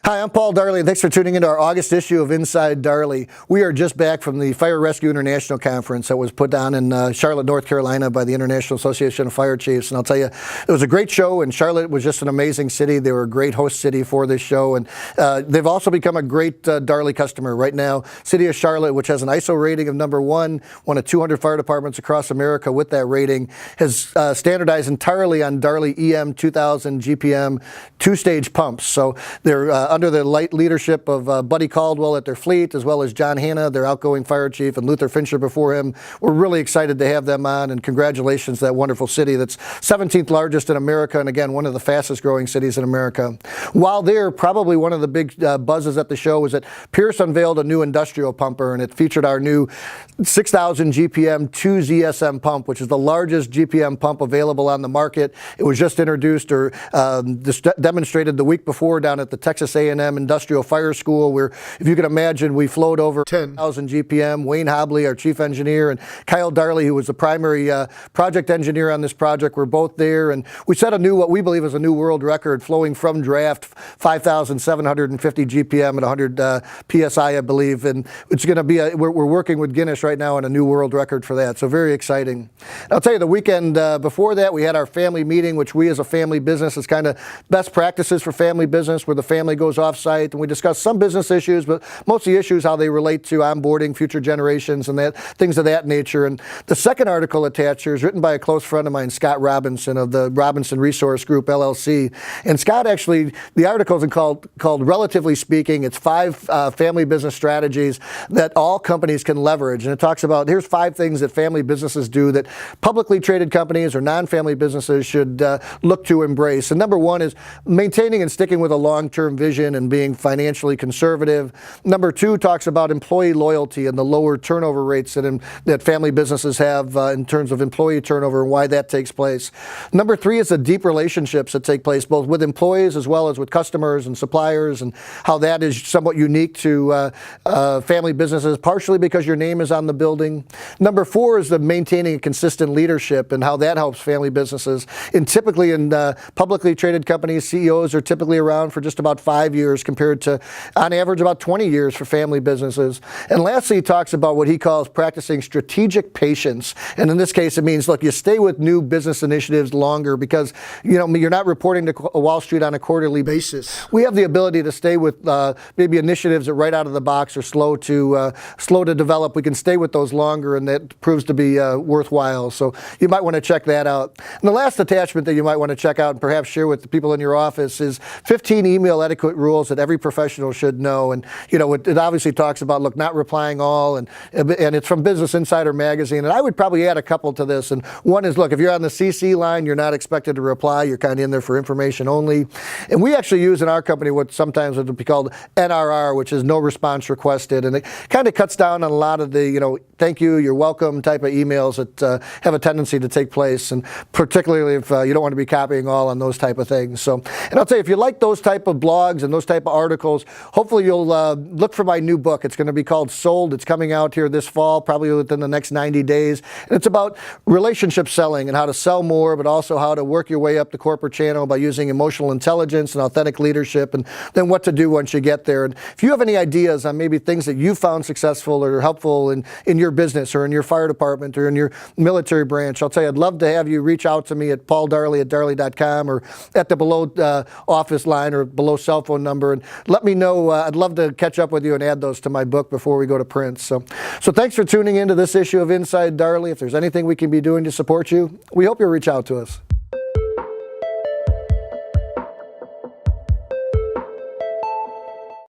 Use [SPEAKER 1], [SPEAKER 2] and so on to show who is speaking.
[SPEAKER 1] Hi, I'm Paul Darley, and thanks for tuning into our August issue of Inside Darley. We are just back from the Fire Rescue International Conference that was put on in Charlotte, North Carolina by the International Association of Fire Chiefs. And I'll tell you, it was a great show, and Charlotte was just an amazing city. They were a great host city for this show, and they've also become a great Darley customer. Right now, City of Charlotte, which has an ISO rating of #1, one of 200 fire departments across America with that rating, has standardized entirely on Darley EM 2000 GPM two-stage pumps. So they're under the light leadership of Buddy Caldwell at their fleet, as well as John Hanna, their outgoing fire chief, and Luther Fincher before him. We're really excited to have them on, and congratulations to that wonderful city that's 17th largest in America, and again, one of the fastest growing cities in America. While there, probably one of the big buzzes at the show was that Pierce unveiled a new industrial pumper, and it featured our new 6,000 GPM 2 ZSM pump, which is the largest GPM pump available on the market. It was just introduced or demonstrated the week before down at the Texas A&M Industrial Fire School, where, if you can imagine, we flowed over 10,000 GPM. Wayne Hobley, our chief engineer, and Kyle Darley, who was the primary project engineer on this project, were both there, and we set what we believe is a new world record, flowing from draft 5,750 GPM at 100 PSI, I believe, and it's going to be we're working with Guinness right now on a new world record for that, so very exciting. And I'll tell you, the weekend before that, we had our family meeting, which we as a family business is kind of best practices for family business, where the family goes off-site, and we discuss some business issues, but most of the issues, how they relate to onboarding future generations and that things of that nature. And the second article attached here is written by a close friend of mine, Scott Robinson of the Robinson Resource Group, LLC. And Scott actually, the article is called Relatively Speaking. It's 5 family business strategies that all companies can leverage. And it talks about, here's 5 things that family businesses do that publicly traded companies or non-family businesses should look to embrace. And number 1 is maintaining and sticking with a long-term vision and being financially conservative. Number 2 talks about employee loyalty and the lower turnover rates that family businesses have in terms of employee turnover and why that takes place. Number 3 is the deep relationships that take place both with employees as well as with customers and suppliers, and how that is somewhat unique to family businesses, partially because your name is on the building. Number 4 is the maintaining a consistent leadership and how that helps family businesses. And typically in publicly traded companies, CEOs are typically around for just about 5 years compared to, on average, about 20 years for family businesses. And lastly, he talks about what he calls practicing strategic patience. And in this case, it means, look, you stay with new business initiatives longer because, you're not reporting to Wall Street on a quarterly basis. We have the ability to stay with maybe initiatives that right out of the box are slow to develop. We can stay with those longer, and that proves to be worthwhile. So you might want to check that out. And the last attachment that you might want to check out and perhaps share with the people in your office is 15 email etiquette rules that every professional should know. And it obviously talks about, look, not replying all, and it's from Business Insider magazine. And I would probably add a couple to this. And one is, look, if you're on the CC line, you're not expected to reply. You're kind of in there for information only. And we actually use in our company what sometimes would be called NRR, which is no response requested. And it kind of cuts down on a lot of the, thank you, you're welcome type of emails that have a tendency to take place, and particularly if you don't want to be copying all on those type of things. So, and I'll tell you, if you like those type of blogs and those type of articles, hopefully you'll look for my new book. It's going to be called Sold. It's coming out here this fall, probably within the next 90 days. And it's about relationship selling and how to sell more, but also how to work your way up the corporate channel by using emotional intelligence and authentic leadership, and then what to do once you get there. And if you have any ideas on maybe things that you found successful or helpful in your business or in your fire department or in your military branch, I'll tell you, I'd love to have you reach out to me at pauldarley@darley.com or at the below office line or below cell phone number, and let me know. I'd love to catch up with you and add those to my book before we go to print. So thanks for tuning into this issue of Inside Darley. If there's anything we can be doing to support you, we hope you'll reach out to us.